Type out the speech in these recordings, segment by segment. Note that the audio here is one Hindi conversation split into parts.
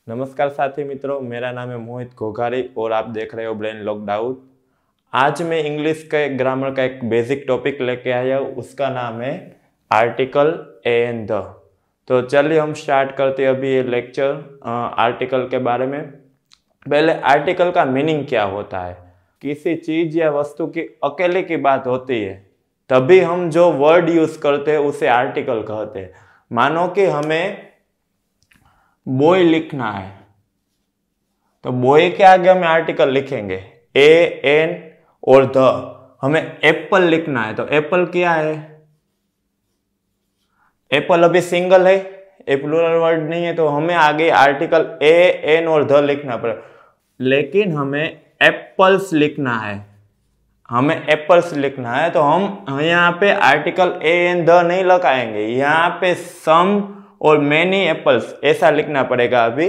नमस्कार साथी मित्रों, मेरा नाम है मोहित घोघारी और आप देख रहे हो ब्रेन लॉकडाउन। आज मैं इंग्लिश के ग्रामर का एक बेसिक टॉपिक लेके आया हूँ, उसका नाम है आर्टिकल ए एंड द। तो चलिए हम स्टार्ट करते हैं अभी ये लेक्चर आर्टिकल के बारे में। पहले आर्टिकल का मीनिंग क्या होता है। किसी चीज या वस्तु की अकेले की बात होती है तभी हम जो वर्ड यूज करते हैं उसे आर्टिकल कहते हैं। मानो कि हमें बॉय लिखना है तो बॉय के आगे हमें आर्टिकल लिखेंगे ए एन और द। हमें एप्पल लिखना है तो एप्पल क्या है, एप्पल अभी सिंगल है, ए प्लूरल वर्ड नहीं है, तो हमें आगे आर्टिकल ए एन और द लिखना पड़ेगा। लेकिन हमें एप्पल्स लिखना है, हमें एप्पल्स लिखना है तो हम यहाँ पे आर्टिकल ए एन द नहीं लगाएंगे, यहाँ पे सम और मैनी एप्पल्स ऐसा लिखना पड़ेगा अभी।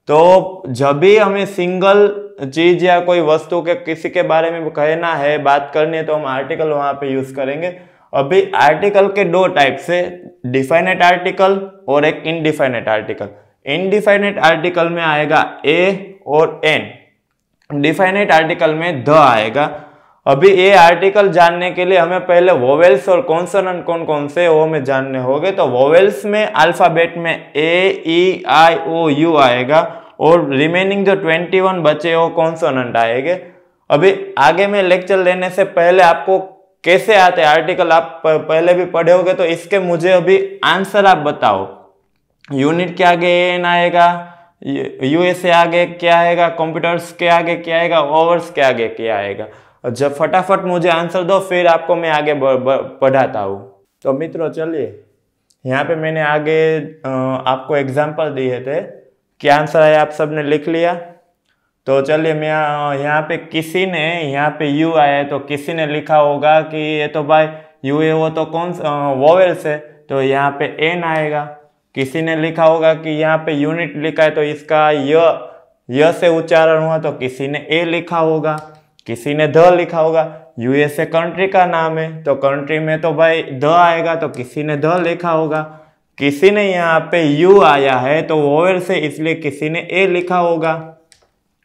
तो जब भी हमें सिंगल चीज या कोई वस्तु के किसी के बारे में कहना है, बात करनी है, तो हम आर्टिकल वहां पे यूज करेंगे। अभी आर्टिकल के दो टाइप से, डिफाइनेट आर्टिकल और एक इनडिफाइनेट आर्टिकल। इनडिफाइनेट आर्टिकल में आएगा ए और एन, डिफाइनेट आर्टिकल में द आएगा। अभी ये आर्टिकल जानने के लिए हमें पहले वोवेल्स और कॉन्सोनेंट कौन कौन से वो हमें जानने होंगे। तो वोवेल्स में अल्फाबेट में ए ई आई ओ यू आएगा और रिमेनिंग जो 21 बचे वो कॉन्सोनेंट आएंगे। अभी आगे में लेक्चर लेने से पहले आपको कैसे आते हैं आर्टिकल आप पहले भी पढ़े होंगे, तो इसके मुझे अभी आंसर आप बताओ। यूनिट के आगे एन आएगा, यूएसए आगे क्या आएगा, कंप्यूटर्स के आगे क्या आएगा, ओवर्स के आगे क्या आएगा। जब फटाफट मुझे आंसर दो फिर आपको मैं आगे पढ़ाता हूँ। तो मित्रों चलिए, यहाँ पे मैंने आगे आपको एग्जाम्पल दिए थे, क्या आंसर है आप सबने लिख लिया। तो चलिए मैं यहाँ पे किसी ने, यहाँ पे यू आया है तो किसी ने लिखा होगा कि ये तो भाई यू है, वो तो कौन वोवेल्स है, तो यहाँ पे एन आएगा। किसी ने लिखा होगा कि यहाँ पे यूनिट लिखा है तो इसका य से उच्चारण हुआ तो किसी ने ए लिखा होगा। किसी ने द लिखा होगा, यूएसए कंट्री का नाम है तो कंट्री में तो भाई द आएगा, तो किसी ने द लिखा होगा। किसी ने यहाँ पे यू आया है तो वोवेल से, इसलिए किसी ने ए लिखा होगा।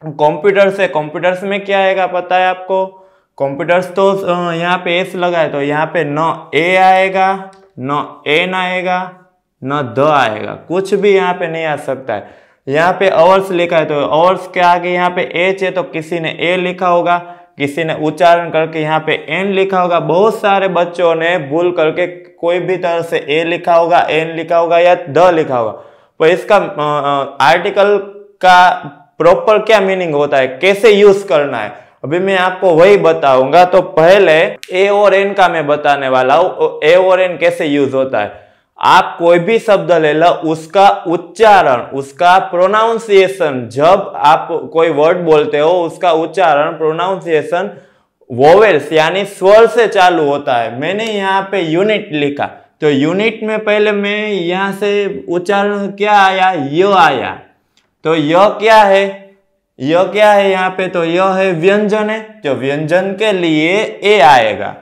कंप्यूटर से, कंप्यूटर्स में क्या आएगा पता है आपको, कंप्यूटर्स तो यहाँ पे एस लगा है तो यहाँ पे न ए आएगा, न एन आएगा, न द आएगा, कुछ भी यहाँ पे नहीं आ सकता है। यहाँ पे अवर्स लिखा है तो अवर्स के आगे यहाँ पे एच है तो किसी ने ए लिखा होगा, किसी ने उच्चारण करके यहाँ पे एन लिखा होगा। बहुत सारे बच्चों ने भूल करके कोई भी तरह से ए लिखा होगा, एन लिखा होगा या द लिखा होगा। तो इसका आर्टिकल का प्रॉपर क्या मीनिंग होता है, कैसे यूज करना है, अभी मैं आपको वही बताऊंगा। तो पहले ए और एन का मैं बताने वाला हूँ, ए और एन कैसे यूज होता है। आप कोई भी शब्द ले लो, उसका उच्चारण, उसका प्रोनाउंसिएशन, जब आप कोई वर्ड बोलते हो उसका उच्चारण, प्रोनाउंसिएशन वोवेल्स यानी स्वर से चालू होता है। मैंने यहाँ पे यूनिट लिखा तो यूनिट में पहले मैं यहाँ से उच्चारण क्या आया, य आया, तो य क्या है, य क्या है यहाँ पे, तो य है व्यंजन है, तो व्यंजन के लिए ए आएगा।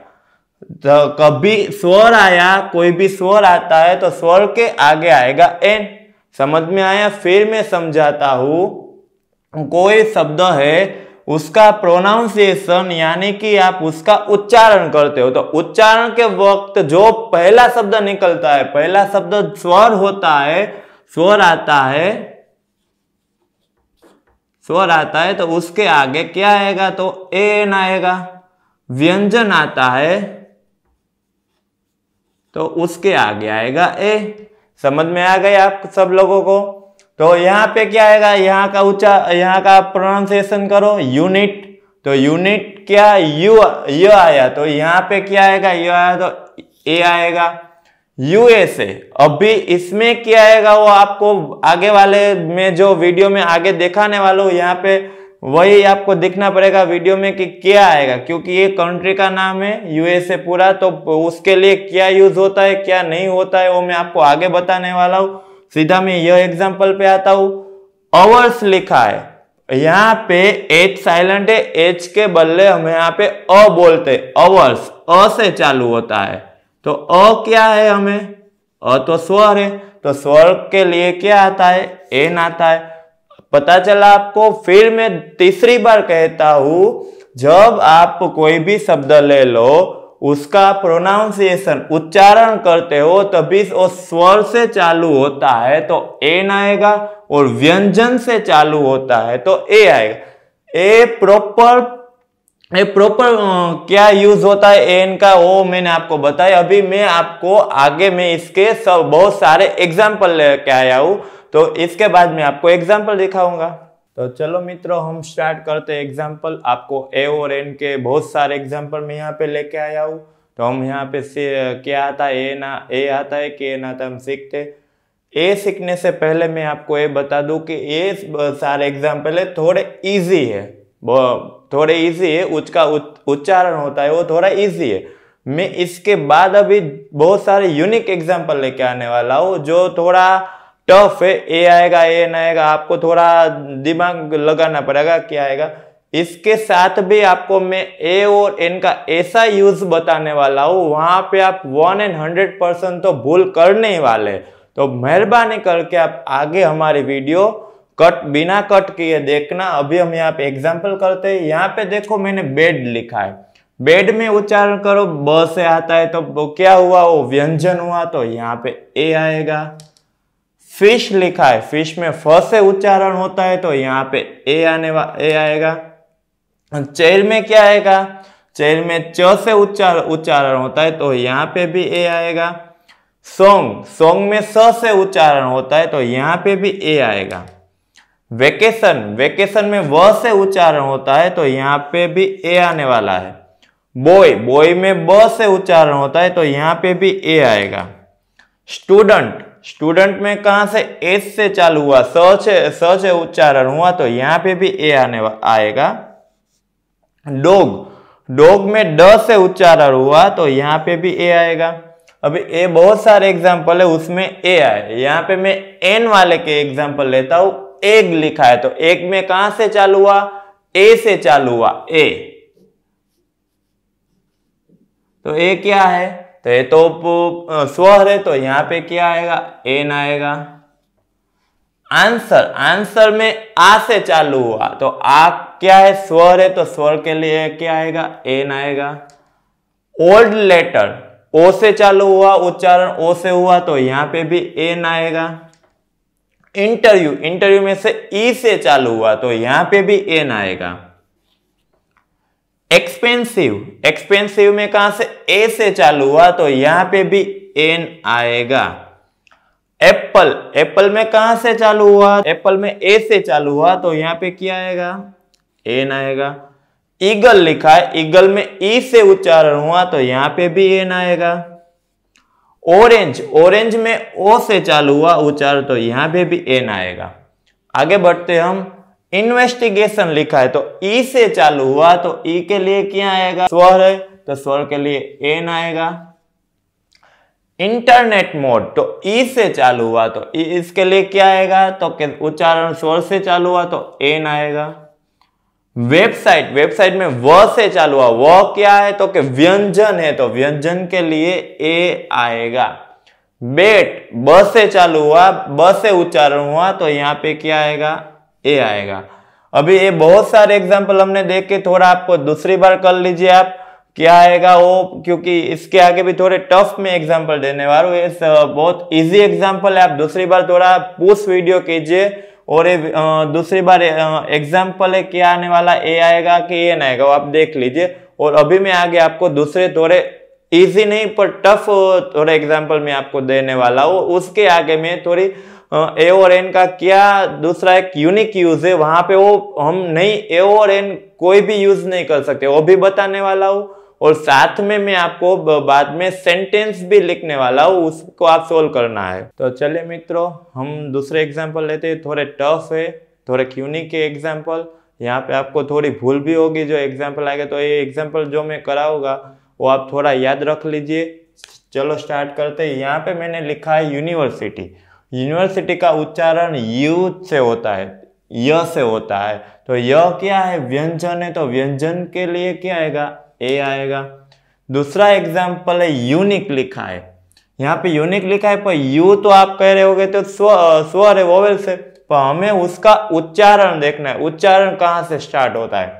तो कभी स्वर आया, कोई भी स्वर आता है तो स्वर के आगे आएगा एन। समझ में आया। फिर मैं समझाता हूं, कोई शब्द है उसका प्रोनाउंसिएशन यानी कि आप उसका उच्चारण करते हो, तो उच्चारण के वक्त जो पहला शब्द निकलता है, पहला शब्द स्वर होता है, स्वर आता है, स्वर आता है तो उसके आगे क्या आएगा, तो एन आएगा। व्यंजन आता है तो उसके आगे आएगा ए। समझ में आ गया आप सब लोगों को। तो यहाँ पे क्या आएगा, यहाँ का प्रोनाउंसिएशन करो यूनिट, तो यूनिट क्या, यू आया तो यहाँ पे क्या आएगा, यू आया तो ए आएगा। यूएसए, अभी इसमें क्या आएगा वो आपको आगे वाले में जो वीडियो में आगे दिखाने वाला हूँ, यहाँ पे वही आपको दिखना पड़ेगा वीडियो में कि क्या आएगा, क्योंकि ये कंट्री का नाम है यूएसए पूरा, तो उसके लिए क्या यूज होता है क्या नहीं होता है वो मैं आपको आगे बताने वाला हूँ। सीधा मैं यह एग्जांपल पे आता हूँ। अवर्स लिखा है, यहाँ पे एच साइलेंट है, एच के बदले हम यहाँ पे अ बोलते, अवर्स अ से चालू होता है, तो अ क्या है, हमें अ तो स्वर है, तो स्वर के लिए क्या आता है, एन आता है। पता चला आपको? फिर मैं तीसरी बार कहता हूं, जब आप कोई भी शब्द ले लो, उसका प्रोनाउंसिएशन उच्चारण करते हो तभी वो स्वर से चालू होता है तो एन आएगा, और व्यंजन से चालू होता है तो ए आएगा। ए प्रॉपर क्या यूज होता है एन का, वो मैंने आपको बताया। अभी मैं आपको आगे में इसके सब बहुत सारे एग्जाम्पल लेके आया हूं, तो इसके बाद मैं आपको एग्जाम्पल दिखाऊंगा। तो चलो मित्रों, हम स्टार्ट करते हैं एग्जाम्पल। आपको ए और एन के बहुत सारे एग्जाम्पल मैं यहाँ पे लेके आया हूँ। तो हम यहाँ पे क्या आता है, ए आता है कि एन आता है, हम सीखते। ए सीखने से पहले मैं आपको ये बता दूं कि ये सारे एग्जाम्पल है थोड़े इजी है, थोड़े इजी है, उसका उच्चारण होता है वो थोड़ा इजी है। मैं इसके बाद अभी बहुत सारे यूनिक एग्जाम्पल लेके आने वाला हूँ जो थोड़ा टफ है। ए आएगा, एन आएगा, आपको थोड़ा दिमाग लगाना पड़ेगा क्या आएगा। इसके साथ भी आपको मैं ए और एन का ऐसा यूज बताने वाला हूँ, वहां पे आप 100% तो भूल करने ही वाले। तो मेहरबानी करके आप आगे हमारी वीडियो बिना कट किए देखना। अभी हम यहाँ पे एग्जाम्पल करते हैं। यहाँ पे देखो मैंने बेड लिखा है, बेड में उच्चारण करो, ब से आता है तो क्या हुआ, वो व्यंजन हुआ, तो यहाँ पे ए आएगा। फिश लिखा है, फिश में फ से उच्चारण होता है तो यहाँ पे ए आएगा। चेयर में क्या आएगा, चेयर में च से उच्चारण होता है तो यहाँ पे भी ए आएगा। सॉन्ग में स से उच्चारण होता है तो यहाँ पे भी ए आएगा। वेकेशन में व से उच्चारण होता है तो यहाँ पे भी ए आने वाला है। बॉय में ब से उच्चारण होता है तो यहाँ पे भी ए आएगा। स्टूडेंट में कहां से, एस से चालू हुआ, स से उच्चारण हुआ तो यहाँ पे भी ए आएगा। डॉग में ड से उच्चारण हुआ तो यहाँ पे भी ए आएगा। अभी ए बहुत सारे एग्जाम्पल है, उसमें ए आए। यहाँ पे मैं एन वाले के एग्जाम्पल लेता हूं। एग लिखा है तो एग में कहां से चालू हुआ, ए से चालू हुआ, ए। तो ए क्या है, तो ये तो स्वर है तो यहाँ पे क्या आएगा, एन आएगा। आंसर में आ से चालू हुआ तो आ क्या है, स्वर है तो स्वर के लिए क्या आएगा, एन आएगा। ओल्ड लेटर, ओ से चालू हुआ, उच्चारण ओ से हुआ तो यहाँ पे भी एन आएगा। इंटरव्यू में से ई से चालू हुआ तो यहाँ पे भी एन आएगा। एक्सपेंसिव में कहां से, ए से चालू हुआ तो यहाँ पे भी एन आएगा। एप्पल में कहां से चालू हुआ, एप्पल में ए से चालू हुआ तो यहाँ पे क्या आएगा, एन आएगा। ईगल लिखा है, ईगल में ई से उच्चारण हुआ तो यहाँ पे भी एन आएगा। ऑरेंज में ओ से चालू हुआ उच्चारण तो यहाँ पे भी एन आएगा। आगे बढ़ते हम। इन्वेस्टिगेशन लिखा है तो ई से चालू हुआ तो ई के लिए क्या आएगा, स्वर है तो स्वर के लिए एन आएगा। इंटरनेट मोड तो ई से चालू हुआ तो इसके लिए क्या आएगा, तो उच्चारण स्वर से चालू हुआ तो एन आएगा। वेबसाइट में व से चालू हुआ, व क्या है तो व्यंजन है तो व्यंजन के लिए ए आएगा। बेट ब से चालू हुआ, ब से उच्चारण हुआ तो यहाँ पे क्या आएगा, ए आएगा। अभी ये बहुत सारे एग्जाम्पल हमने देख के, थोड़ा आपको दूसरी बार कर लीजिए आप क्या आएगा वो, क्योंकि इसके आगे भी थोड़े टफ में एग्जाम्पल देने वाला हूँ। ये बहुत इजी एग्जाम्पल है, आप दूसरी बार थोड़ा पूछ वीडियो कीजिए। और ये दूसरी बार एग्जाम्पल है क्या आने वाला, ए आएगा कि एन आएगा, वो आप देख लीजिए। और अभी मैं आगे आपको दूसरे थोड़े इजी नहीं पर टफ थोड़े एग्जाम्पल मैं आपको देने वाला हूँ। उसके आगे में थोड़ी ए और एन का क्या दूसरा एक यूनिक यूज है, वहां पे वो हम नहीं, ए और एन कोई भी यूज नहीं कर सकते, वो भी बताने वाला हूँ। और साथ में मैं आपको बाद में सेंटेंस भी लिखने वाला हूँ, उसको आप सोल्व करना है। तो चलिए मित्रों, हम दूसरे एग्जाम्पल लेते हैं। थोड़े टफ है, थोड़े यूनिक है एग्जाम्पल। यहाँ पे आपको थोड़ी भूल भी होगी जो एग्जाम्पल आएगा, तो ये एग्जाम्पल जो मैं कराऊंगा वो आप थोड़ा याद रख लीजिए। चलो स्टार्ट करते हैं। यहाँ पे मैंने लिखा है यूनिवर्सिटी। यूनिवर्सिटी का उच्चारण यू से होता है, य से होता है, तो य क्या है, व्यंजन है तो व्यंजन के लिए क्या आएगा, ए आएगा। दूसरा एग्जाम्पल है यूनिक लिखा है। यहाँ पे यूनिक लिखा है पर यू तो आप कह रहे होगे तो स्वर है, वोवेल से, पर हमें उसका उच्चारण देखना है। उच्चारण कहाँ से स्टार्ट होता है?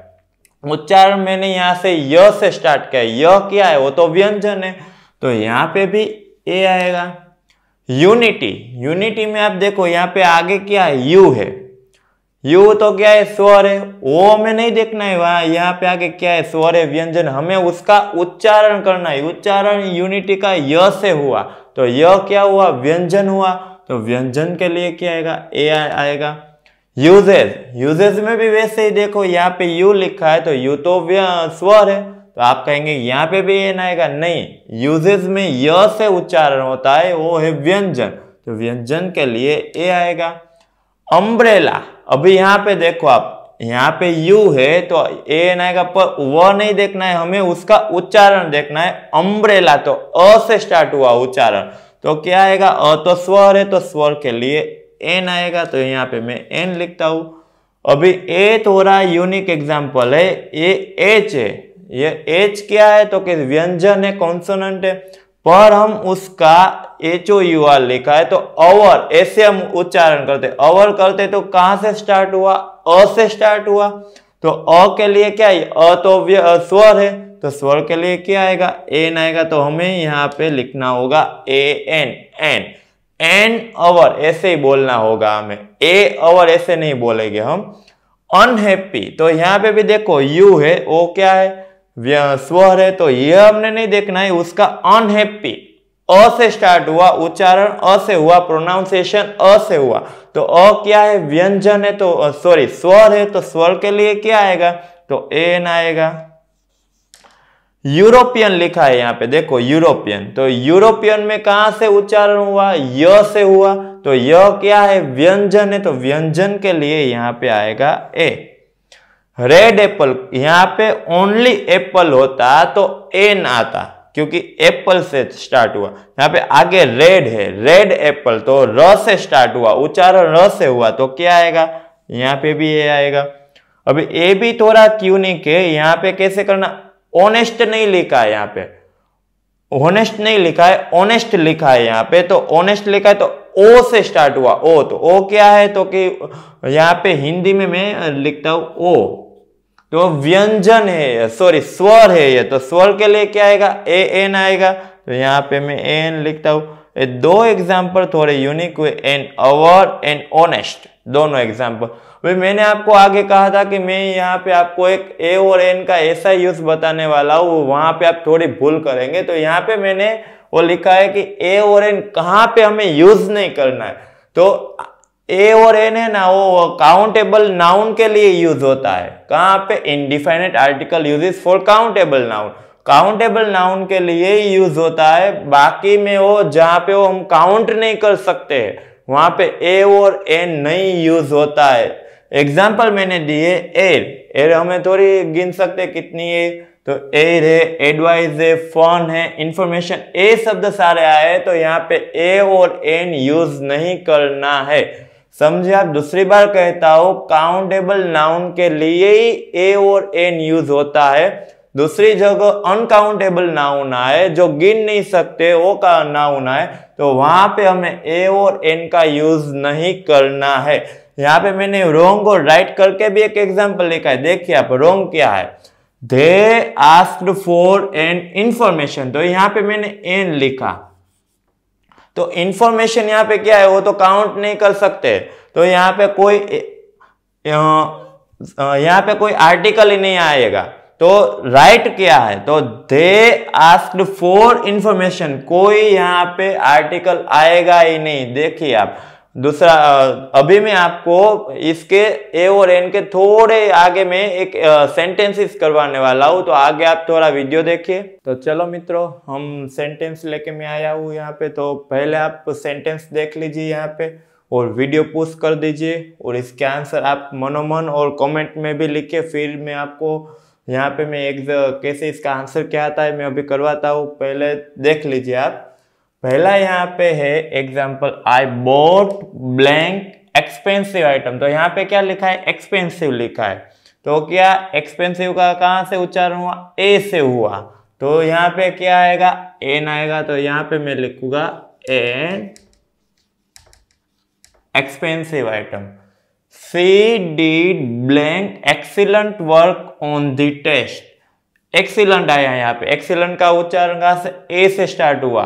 उच्चारण मैंने यहाँ से य से स्टार्ट किया। य क्या है? वो तो व्यंजन है, तो यहाँ पे भी ए आएगा। यूनिटी, यूनिटी में आप देखो यहाँ पे आगे क्या है? यू है। यू तो क्या है? स्वर है। वो हमें नहीं देखना है, वहां यहाँ पे आगे क्या है? स्वर है, व्यंजन। हमें उसका उच्चारण करना है। उच्चारण यूनिटी का य से हुआ, तो य क्या हुआ? व्यंजन हुआ। तो व्यंजन के लिए क्या आएगा? ए आएगा। यूजेज, यूजेज में भी वैसे ही देखो, यहाँ पे यू लिखा है तो यू तो स्वर है, तो आप कहेंगे यहाँ पे भी एन आएगा। नहीं, यूजेज में य से उच्चारण होता है, वो है व्यंजन, तो व्यंजन के लिए ए आएगा। अम्ब्रेला, अभी यहाँ पे देखो आप, यहाँ पे यू है तो एन आएगा, पर वह नहीं देखना है, हमें उसका उच्चारण देखना है। अम्ब्रेला तो अ से स्टार्ट हुआ उच्चारण, तो क्या आएगा? अ तो स्वर है, तो स्वर के लिए एन आएगा, तो यहाँ पे मैं एन लिखता हूं। अभी ए थोड़ा यूनिक एग्जांपल है, ये एच है। ये एच क्या है? तो कि व्यंजन है, कॉन्सोनेंट है, पर हम उसका HOUR लिखा है, तो अवर ऐसे हम उच्चारण करते। अवर करते तो कहां से स्टार्ट हुआ? अ से स्टार्ट हुआ, तो अ के लिए क्या है? अ तो स्वर है, तो स्वर के लिए क्या आएगा? एन आएगा। तो हमें यहाँ पे लिखना होगा एन, एन, एन अवर ऐसे ही बोलना होगा हमें, ए अवर ऐसे नहीं बोलेंगे हम। अनहैप्पी, तो यहाँ पे भी देखो यू है, वो क्या है? स्वर है, तो ये हमने नहीं देखना है, उसका अनहैप्पी अ से स्टार्ट हुआ, उच्चारण अ से हुआ, प्रोनाउंसिएशन अ से हुआ, तो अ क्या है? व्यंजन है, तो सॉरी स्वर है, तो स्वर के लिए क्या आएगा? तो एन आएगा। यूरोपियन लिखा है यहाँ पे देखो, यूरोपियन, तो यूरोपियन में कहां से उच्चारण हुआ? य से हुआ, तो य क्या है? व्यंजन है, तो व्यंजन के लिए यहाँ पे आएगा ए। रेड एप्पल, यहाँ पे ओनली एप्पल होता तो एन आता, क्योंकि एप्पल से स्टार्ट हुआ। यहाँ पे आगे रेड है, रेड एप्पल, तो र से स्टार्ट हुआ, उच्चारण र से हुआ, तो क्या आएगा? यहाँ पे भी ए आएगा। अभी ए भी थोड़ा यूनिक है, यहाँ पे कैसे करना? ऑनेस्ट नहीं लिखा है, यहाँ पे ऑनेस्ट नहीं लिखा है, ऑनेस्ट लिखा है यहाँ पे, तो ऑनेस्ट लिखा है तो ओ से स्टार्ट हुआ। ओ, तो ओ क्या है? तो कि यहाँ पे हिंदी में मैं लिखता हूं ओ, तो व्यंजन है, सॉरी स्वर है ये, तो स्वर के लिए क्या आएगा? ए एन आएगा, तो यहाँ पे मैं एन लिखता हूं। ये दो एग्जाम्पल थोड़े यूनिक हुए, एन अवर एंड ऑनेस्ट, दोनों एग्जाम्पल। भाई मैंने आपको आगे कहा था कि मैं यहाँ पे आपको एक ए और एन का ऐसा यूज बताने वाला हूँ, वहां पे आप थोड़ी भूल करेंगे, तो यहाँ पे मैंने वो लिखा है कि ए और एन कहाँ पे हमें यूज नहीं करना है। तो ए और एन है ना, वो काउंटेबल नाउन के लिए यूज होता है। कहाँ पे? Indefinite article uses for countable noun, countable noun के लिए यूज होता है। बाकी में वो जहां पे वो हम काउंट नहीं कर सकते वहां पे ए और एन नहीं यूज होता है। एग्जाम्पल मैंने दिए, एयर, एयर हमें थोड़ी गिन सकते कितनी है, तो एयर है, एडवाइस है, फन है, इंफॉर्मेशन, ए शब्द सारे आए, तो यहाँ पे ए और एन यूज नहीं करना है। समझे आप? दूसरी बार कहता हूं, काउंटेबल नाउन के लिए ही ए और एन यूज होता है। दूसरी जगह अनकाउंटेबल नाउन आए, जो गिन नहीं सकते वो का नाउन आए, तो वहां पे हमें ए और एन का यूज नहीं करना है। यहाँ पे मैंने रोंग और राइट करके भी एक एग्जांपल लिखा है, देखिए आप रोंग क्या है। They asked for an information, तो यहाँ पे मैंने एन लिखा, तो इंफॉर्मेशन यहाँ पे क्या है? वो तो काउंट नहीं कर सकते, तो यहाँ पे कोई आर्टिकल ही नहीं आएगा। तो राइट क्या है? तो दे आस्क्ड फॉर इंफॉर्मेशन, कोई यहाँ पे आर्टिकल आएगा ही नहीं। देखिए आप दूसरा, अभी मैं आपको इसके ए और एन के थोड़े आगे में एक सेंटेंसेस करवाने वाला हूँ, तो आगे आप थोड़ा वीडियो देखिए। तो चलो मित्रों, हम सेंटेंस लेके मैं आया हूँ यहाँ पे, तो पहले आप सेंटेंस देख लीजिए यहाँ पे और वीडियो पुश कर दीजिए, और इसके आंसर आप मनोमन और कमेंट में भी लिखिए। फिर मैं आपको यहाँ पे मैं एक कैसे इसका आंसर क्या आता है मैं अभी करवाता हूँ, पहले देख लीजिए आप। पहला यहाँ पे है एग्जाम्पल, आई बोट ब्लैंक एक्सपेंसिव आइटम, तो यहाँ पे क्या लिखा है? एक्सपेंसिव लिखा है, तो क्या एक्सपेंसिव का कहाँ से उच्चारण हुआ? ए से हुआ, तो यहाँ पे क्या आएगा? एन आएगा, तो यहाँ पे मैं लिखूंगा an expensive item. She did blank excellent work on the test. Excellent आया यहाँ पे, एक्सीलेंट का उच्चारण कहाँ से, ए से स्टार्ट हुआ।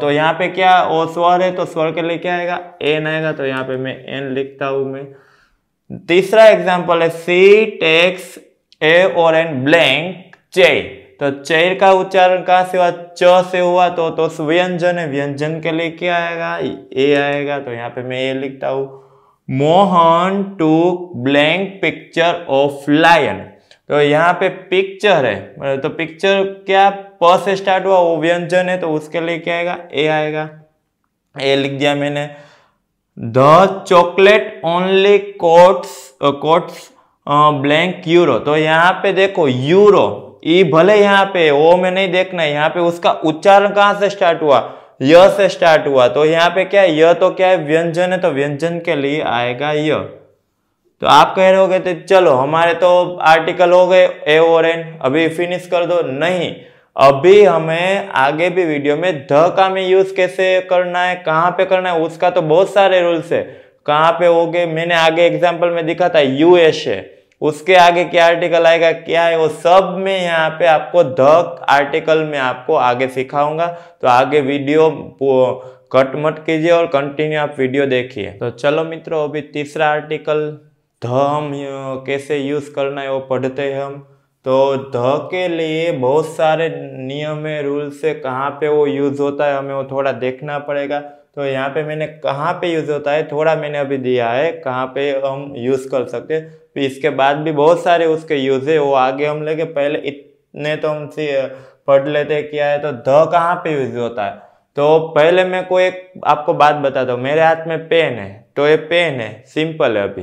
तो यहाँ पे क्या वो स्वर है, तो स्वर के लिए क्या आएगा, एन आएगा। तो यहाँ पे मैं एन लिखता हूं मैं। तीसरा एग्जांपल है सी टेक्स ए और एन ब्लैंक चेयर। तो चेयर का उच्चारण कहाँ से हुआ, च से हुआ। तो व्यंजन है, व्यंजन के लिए क्या आएगा, ए आएगा। तो यहाँ पे मैं ए लिखता हूं। मोहन टूक ब्लैंक पिक्चर ऑफ लायन। तो यहाँ पे पिक्चर है, तो पिक्चर क्या प से स्टार्ट हुआ, वो व्यंजन है, तो उसके लिए क्या आएगा, ए आएगा। ए लिख दिया मैंने। The chocolate only quotes blank euro. तो यहाँ पे देखो यूरो, ई भले यहाँ पे ओ में नहीं देखना है, यहाँ पे उसका उच्चारण कहाँ से स्टार्ट हुआ, य से स्टार्ट हुआ। तो यहाँ पे क्या है, य तो क्या है, व्यंजन है, तो व्यंजन के लिए आएगा य। तो आप कह रहे होगे तो चलो हमारे तो आर्टिकल हो गए ए और एन, अभी फिनिश कर दो। नहीं, अभी हमें आगे भी वीडियो में ध का में यूज कैसे करना है, कहाँ पे करना है, उसका तो बहुत सारे रूल्स है। कहाँ पे हो गए, मैंने आगे एग्जांपल में दिखा था यूएसए, उसके आगे क्या आर्टिकल आएगा, क्या है, वो सब में यहाँ पे आपको ध आर्टिकल में आपको आगे सिखाऊंगा। तो आगे वीडियो कट मत कीजिए और कंटिन्यू आप वीडियो देखिए। तो चलो मित्रों, अभी तीसरा आर्टिकल ध हम कैसे यूज करना है वो पढ़ते हैं हम। तो ध के लिए बहुत सारे नियम है, रूल्स है, कहाँ पे वो यूज होता है हमें वो थोड़ा देखना पड़ेगा। तो यहाँ पे मैंने कहाँ पे यूज होता है थोड़ा मैंने अभी दिया है, कहाँ पे हम यूज कर सकते हैं। फिर इसके बाद भी बहुत सारे उसके यूज है, वो आगे हम लेके, पहले इतने तो हम पढ़ लेते क्या है। तो ध कहाँ पे यूज होता है, तो पहले मैं कोई एक आपको बात बताता हूँ। मेरे हाथ में पेन है, तो ये पेन है, सिंपल है अभी,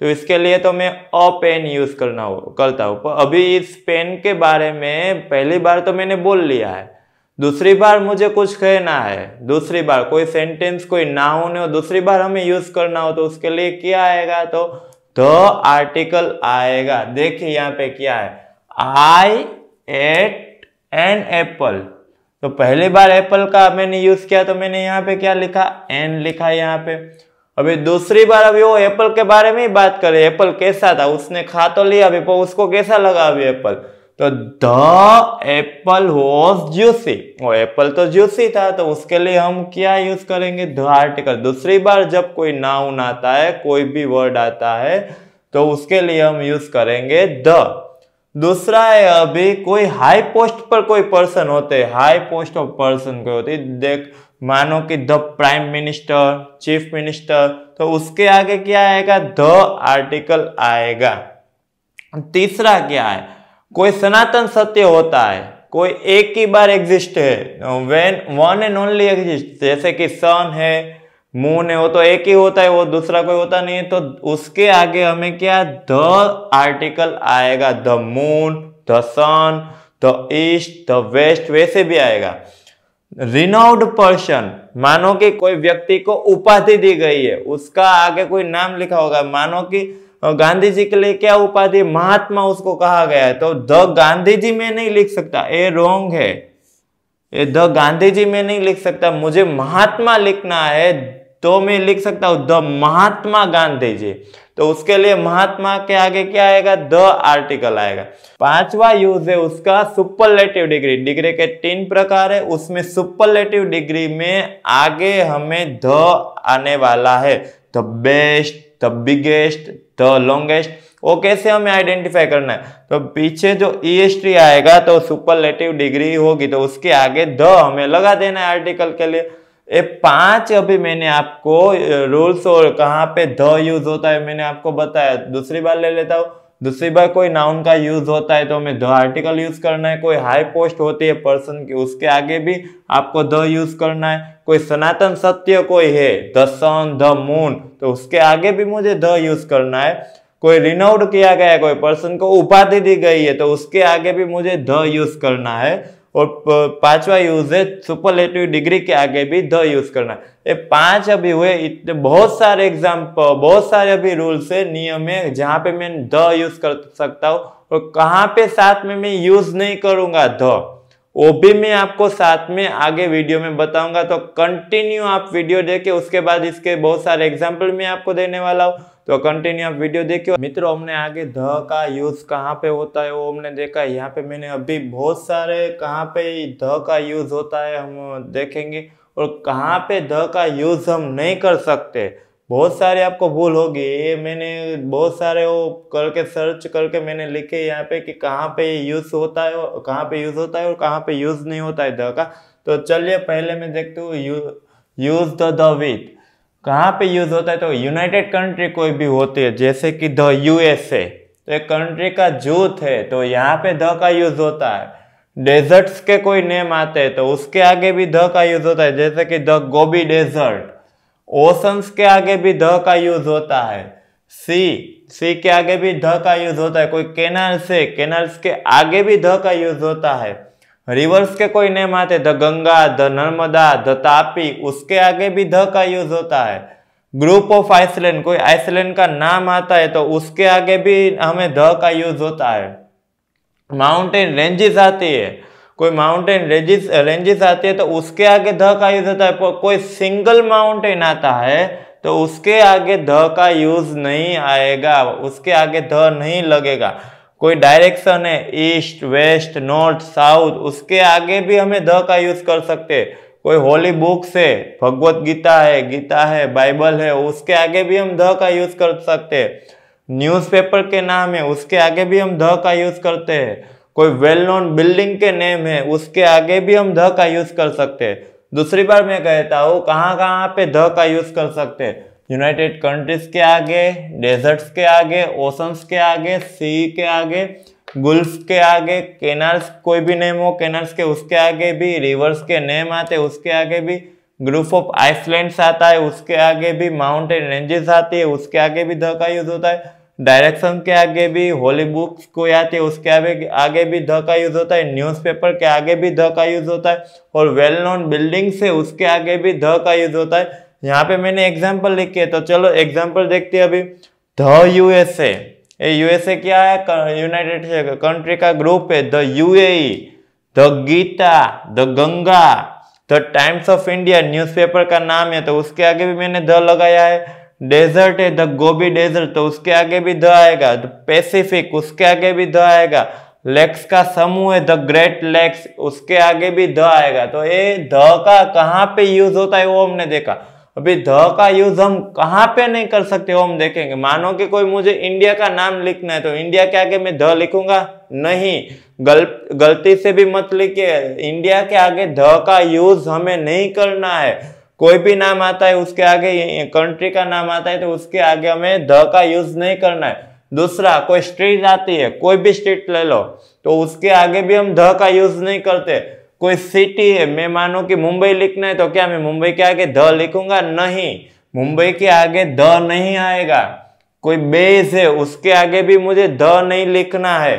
तो इसके लिए तो मैं अ पेन यूज करता हूँ। पर अभी इस पेन के बारे में पहली बार तो मैंने बोल लिया है, दूसरी बार मुझे कुछ कहना है, दूसरी बार कोई सेंटेंस कोई नाउन है दूसरी बार हमें यूज करना हो, तो उसके लिए क्या आएगा, तो द आर्टिकल आएगा। देखिए यहाँ पे क्या है, आई एट एन एप्पल। तो पहली बार एप्पल का मैंने यूज किया, तो मैंने यहाँ पे क्या लिखा, एन लिखा यहाँ पे। अभी दूसरी बार अभी वो एप्पल के बारे में ही बात करें, एप्पल कैसा था, उसने खा तो लिया अभी, पर उसको कैसा लगा अभी एप्पल, तो द एप्पल वॉज ज्यूसी। वो एप्पल तो ज्यूसी था, तो उसके लिए हम क्या यूज करेंगे, द आर्टिकल। दूसरी बार जब कोई नाउन आता है, कोई भी वर्ड आता है, तो उसके लिए हम यूज करेंगे द। दूसरा है अभी कोई हाई पोस्ट पर कोई पर्सन होते हैं, हाई पोस्ट ऑफ पर्सन कोई होती, देख मानो कि the prime minister, chief minister, तो उसके आगे क्या आएगा, द आर्टिकल आएगा। तीसरा क्या है, कोई सनातन सत्य होता है, कोई एक ही बार एग्जिस्ट है, when one and only exist, जैसे कि सन है, मून है, वो तो एक ही होता है, वो दूसरा कोई होता नहीं है, तो उसके आगे हमें क्या, द आर्टिकल आएगा। The moon, the sun, the east, the west, वैसे भी आएगा। रिनाउंड पर्सन, मानो कि कोई व्यक्ति को उपाधि दी गई है, उसका आगे कोई नाम लिखा होगा, मानो कि गांधी जी के लिए क्या उपाधि, महात्मा उसको कहा गया है, तो द गांधी जी में नहीं लिख सकता, ये रॉन्ग है, ये द गांधी जी में नहीं लिख सकता, मुझे महात्मा लिखना है, तो मैं लिख सकता हूं द महात्मा गांधी जी। तो उसके लिए महात्मा के आगे क्या आएगा, द आर्टिकल आएगा। पांचवा यूज है उसका सुपरलेटिव डिग्री। डिग्री के 3 प्रकार है, उसमें सुपरलेटिव डिग्री में आगे हमें द आने वाला है, the best, the biggest, the longest. वो कैसे हमें आइडेंटिफाई करना है, तो पीछे जो EST आएगा तो सुपरलेटिव डिग्री होगी, तो उसके आगे द हमें लगा देना है आर्टिकल के लिए। ये 5 अभी मैंने आपको रूल्स और कहाँ पे द यूज होता है मैंने आपको बताया। दूसरी बार ले लेता हूँ, दूसरी बार कोई नाउन का यूज होता है तो हमें द आर्टिकल यूज करना है। कोई हाई पोस्ट होती है पर्सन की, उसके आगे भी आपको द यूज करना है। कोई सनातन सत्य कोई है, द सन, द मून, तो उसके आगे भी मुझे द यूज करना है। कोई रिनाउंड किया गया है, कोई पर्सन को उपाधि दी गई है, तो उसके आगे भी मुझे द यूज करना है। और 5वां यूज है सुपरलेटिव डिग्री के आगे भी द यूज करना है। ये 5 अभी हुए, इतने बहुत सारे एग्जाम्पल, बहुत सारे अभी रूल्स है, नियम है, जहां पे मैं द यूज कर सकता हूँ और कहाँ पे साथ में मैं यूज नहीं करूंगा द, वो भी मैं आपको साथ में आगे वीडियो में बताऊंगा। तो कंटिन्यू आप वीडियो देखे, उसके बाद इसके बहुत सारे एग्जाम्पल मैं आपको देने वाला हूँ। तो कंटिन्यू आप वीडियो देखिए। मित्रों, हमने आगे ध का यूज कहाँ पे होता है वो हमने देखा। यहाँ पे मैंने अभी बहुत सारे कहाँ पे ध का यूज होता है हम देखेंगे, और कहाँ पे ध का यूज हम नहीं कर सकते। बहुत सारे आपको भूल होगी, ये मैंने बहुत सारे वो करके सर्च करके मैंने लिखे यहाँ पे कि कहाँ पे यूज होता है, कहाँ पे यूज होता है और कहाँ पे यूज नहीं होता है ध का। तो चलिए पहले मैं देखता हूँ यूज द विथ कहाँ पे यूज होता है। तो यूनाइटेड कंट्री कोई भी होती है, जैसे कि द यूएसए, तो एक कंट्री का जूथ है, तो यहाँ पे द का यूज होता है। डेजर्ट्स के कोई नेम आते हैं तो उसके आगे भी द का यूज होता है, जैसे कि द गोबी डेजर्ट। ओशंस के आगे भी द का यूज होता है। सी के आगे भी द का यूज होता है। कोई कैनाल्स है, कैनाल्स के आगे भी द का यूज होता है। रिवर्स के कोई नेम आते, the Ganga, the Narmada, the Tapi, उसके आगे भी द का यूज होता है। ग्रुप ऑफ आइसलैंड, कोई आइसलैंड का नाम आता है तो उसके आगे भी हमें द का यूज होता है। माउंटेन रेंजेस आती है, कोई माउंटेन रेंजेस आती है तो उसके आगे ध का यूज होता है। कोई सिंगल माउंटेन आता है तो उसके आगे ध का यूज नहीं आएगा, उसके आगे ध नहीं लगेगा। कोई डायरेक्शन है, ईस्ट वेस्ट नॉर्थ साउथ, उसके आगे भी हमें ध का यूज कर सकते हैं। कोई होली बुक्स है, भगवत गीता है, बाइबल है, उसके आगे भी हम ध का यूज कर सकते हैं। न्यूज़पेपर के नाम है, उसके आगे भी हम ध का यूज करते हैं। कोई वेल नोन बिल्डिंग के नेम है, उसके आगे भी हम ध का यूज कर सकते हैं। दूसरी बार मैं कहता हूँ कहाँ कहाँ पे ध का यूज कर सकते हैं। यूनाइटेड कंट्रीज के आगे, डेजर्ट्स के आगे, ओशंस के आगे, सी के आगे, गुल्फ के आगे, कैनाल्स कोई भी नेम हो कैनाल्स के उसके आगे भी, रिवर्स के नेम आते उसके आगे भी, ग्रुप ऑफ आइसलैंड्स आता है उसके आगे भी, माउंटेन रेंजेस आती है उसके आगे भी ध का यूज होता है। डायरेक्शन के आगे भी, होली बुक्स कोई आती है उसके आगे भी ध का यूज होता है। न्यूज़पेपर के आगे भी ध का यूज होता है, और वेल नोन बिल्डिंग्स है उसके आगे भी ध का यूज होता है। यहाँ पे मैंने एग्जाम्पल लिखे, तो चलो एग्जाम्पल देखते हैं अभी। द यूएसए, यूएसए क्या है? यूनाइटेड कंट्री का ग्रुप है। The UAE, the Gita, the Ganga, the Times of India newspaper का नाम है तो उसके आगे भी मैंने द लगाया है। डेजर्ट है, द गोबी डेजर्ट, तो उसके आगे भी द आएगा। द पैसिफिक, उसके आगे भी द आएगा। लेक्स का समूह है, द ग्रेट लेक्स, उसके आगे भी द आएगा। तो ये द का कहाँ पे यूज होता है वो हमने देखा। अभी ध का यूज हम कहाँ पे नहीं कर सकते वो हम देखेंगे। मानो कि कोई मुझे इंडिया का नाम लिखना है तो इंडिया के आगे मैं ध लिखूंगा नहीं, गलती से भी मत लिखिए। इंडिया के आगे ध का यूज हमें नहीं करना है। कोई भी नाम आता है उसके आगे, कंट्री का नाम आता है तो उसके आगे हमें ध का यूज नहीं करना है। दूसरा, कोई स्ट्रीट आती है, कोई भी स्ट्रीट ले लो, तो उसके आगे भी हम ध का यूज नहीं करते। कोई सिटी है, मैं मानो कि मुंबई लिखना है तो क्या मैं मुंबई के आगे ध लिखूंगा? नहीं, मुंबई के आगे ध नहीं आएगा। कोई बेस है, उसके आगे भी मुझे ध नहीं लिखना है।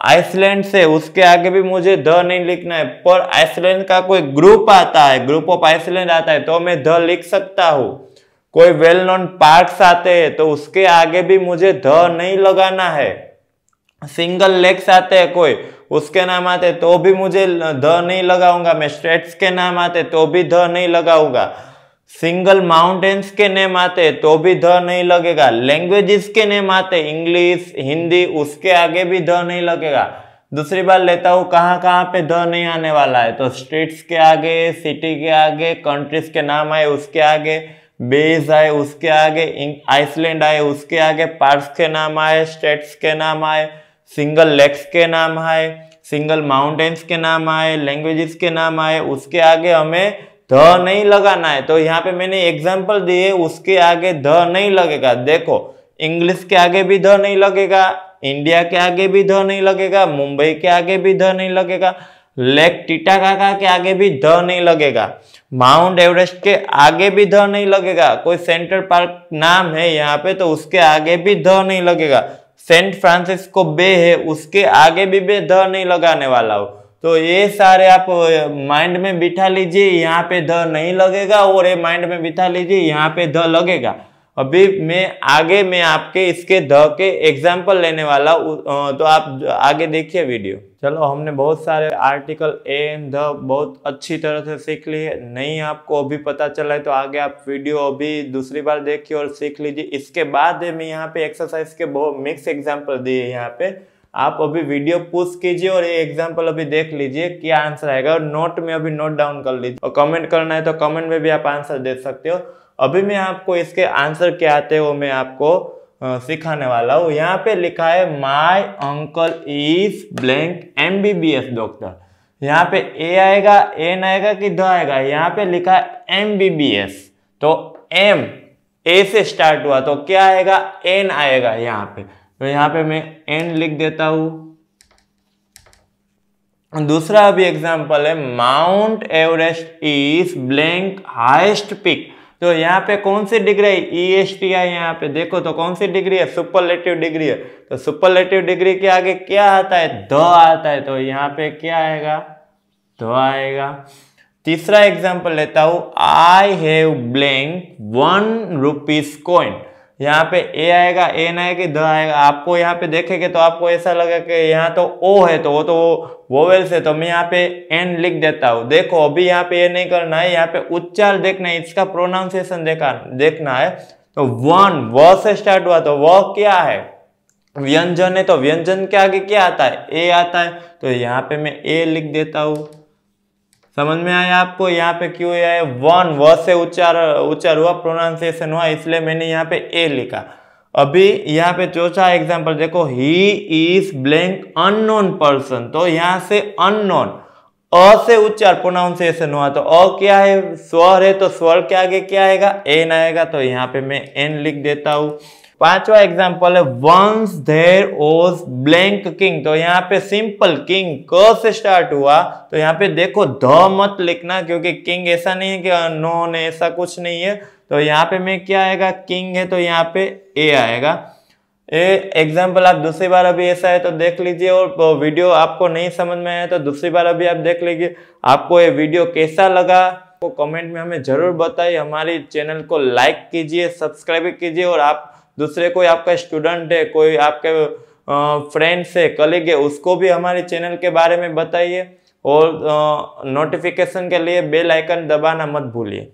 आइसलैंड से, उसके आगे भी मुझे ध नहीं लिखना है। पर आइसलैंड का कोई ग्रुप आता है, ग्रुप ऑफ आइसलैंड आता है तो मैं ध लिख सकता हूँ। कोई वेल नोन पार्क्स आते हैं तो उसके आगे भी मुझे ध नहीं लगाना है। सिंगल लेक्स आते हैं कोई, उसके नाम आते तो भी मुझे ध नहीं लगाऊंगा मैं। स्टेट्स के नाम आते तो भी ध नहीं लगाऊंगा। सिंगल माउंटेन्स के नेम आते तो भी ध नहीं लगेगा। लैंग्वेजेस के नेम आते, इंग्लिश, हिंदी, उसके आगे भी ध नहीं लगेगा। दूसरी बार लेता हूँ कहाँ कहाँ पे ध नहीं आने वाला है। तो स्टेट्स के आगे, सिटी के आगे, कंट्रीज के नाम आए उसके आगे, बेस आए उसके आगे, आइसलैंड आए उसके आगे, पार्क्स के नाम आए, स्टेट्स के नाम आए, सिंगल लेक्स के नाम आए, सिंगल माउंटेन्स के नाम आए, लैंग्वेजेस के नाम आए, उसके आगे हमें ध नहीं लगाना है। तो यहाँ पे मैंने एग्जांपल दिए, उसके आगे ध नहीं लगेगा। देखो, इंग्लिश के आगे भी ध नहीं लगेगा, इंडिया के आगे भी ध नहीं लगेगा, मुंबई के आगे भी ध नहीं लगेगा, लेक टिटाकाका के आगे भी ध नहीं लगेगा, माउंट एवरेस्ट के आगे भी ध नहीं लगेगा। कोई सेंट्रल पार्क नाम है यहाँ पे तो उसके आगे भी ध नहीं लगेगा। सेंट फ्रांसिस्को बे है, उसके आगे भी ध नहीं लगाने वाला हो। तो ये सारे आप माइंड में बिठा लीजिए, यहाँ पे ध नहीं लगेगा, और ये माइंड में बिठा लीजिए यहाँ पे ध लगेगा। अभी मैं आपके इसके द के एग्जाम्पल लेने वाला हूँ, तो आप आगे देखिए वीडियो। चलो, हमने बहुत सारे आर्टिकल ए एंड द बहुत अच्छी तरह से सीख ली है। नहीं आपको अभी पता चला है तो आगे आप वीडियो अभी दूसरी बार देखिए और सीख लीजिए। इसके बाद मैं यहाँ पे एक्सरसाइज के बहुत मिक्स एग्जाम्पल दिए यहाँ पे, आप अभी वीडियो पुश कीजिए और ये एग्जाम्पल अभी देख लीजिए क्या आंसर आएगा, और नोट में अभी नोट डाउन कर लीजिए, और कमेंट करना है तो कमेंट में भी आप आंसर दे सकते हो। अभी मैं आपको इसके आंसर क्या आते हैं वो मैं आपको सिखाने वाला हूँ। यहाँ पे लिखा है my uncle is blank MBBS doctor. यहाँ पे ए आएगा, एन आएगा कि द आएगा? यहाँ पे लिखा है MBBS, तो एम ए से स्टार्ट हुआ तो क्या आएगा? एन आएगा यहाँ पे। तो यहाँ पे मैं एन लिख देता हूँ। दूसरा अभी एग्जांपल है mount Everest is blank highest peak. तो यहाँ पे कौन सी डिग्री है? EST है। यहाँ पे देखो तो कौन सी डिग्री है? सुपरलेटिव डिग्री है। तो सुपरलेटिव डिग्री के आगे क्या आता है? द आता है। तो यहाँ पे क्या आएगा? द आएगा। तीसरा एग्जांपल लेता हूं, I have blank 1 rupees coin. यहाँ पे ए आएगा, एन आएगा, द आएगा। आपको यहाँ पे देखेंगे तो आपको ऐसा लगा कि यहाँ तो ओ है, तो वो तो वोवेल से, तो मैं यहाँ पे एन लिख देता हूँ। देखो अभी यहाँ पे ये नहीं करना है, यहाँ पे उच्चार देखना है, इसका प्रोनाउंसिएशन देखना है। तो वन व से स्टार्ट हुआ तो वह क्या है? व्यंजन है, तो व्यंजन के आगे क्या आता है? ए आता है। तो यहाँ पे मैं ए लिख देता हूँ। समझ में आया आपको? यहाँ पे क्यों है? वन व से उच्चार हुआ, प्रोनाउंसिएशन हुआ, इसलिए मैंने यहाँ पे ए लिखा। अभी यहाँ पे चौथा एग्जांपल देखो, he is blank unknown person. तो यहाँ से अननोन, अ से उच्चार, प्रोनाउंसिएशन हुआ, तो अ क्या है? स्वर है, तो स्वर के आगे क्या आएगा? एन आएगा। तो यहाँ पे मैं एन लिख देता हूँ। पांचवा एग्जांपल है once there was blank king. तो यहाँ पे सिंपल किंग क से स्टार्ट हुआ, तो यहाँ पे देखो ध मत लिखना, क्योंकि किंग ऐसा नहीं है कि नॉन है, ऐसा कुछ नहीं है। तो यहाँ पे मैं क्या आएगा? किंग है, तो यहाँ पे ए आएगा। एग्जाम्पल आप दूसरी बार अभी ऐसा है तो देख लीजिए, और वीडियो आपको नहीं समझ में आया तो दूसरी बार अभी आप देख लीजिए। आपको ये वीडियो कैसा लगा तो कमेंट में हमें जरूर बताइए। हमारी चैनल को लाइक कीजिए, सब्सक्राइब कीजिए, और आप दूसरे कोई आपका स्टूडेंट है, कोई आपके फ्रेंड्स है, कलीग है, उसको भी हमारे चैनल के बारे में बताइए, और नोटिफिकेशन के लिए बेल आइकन दबाना मत भूलिए।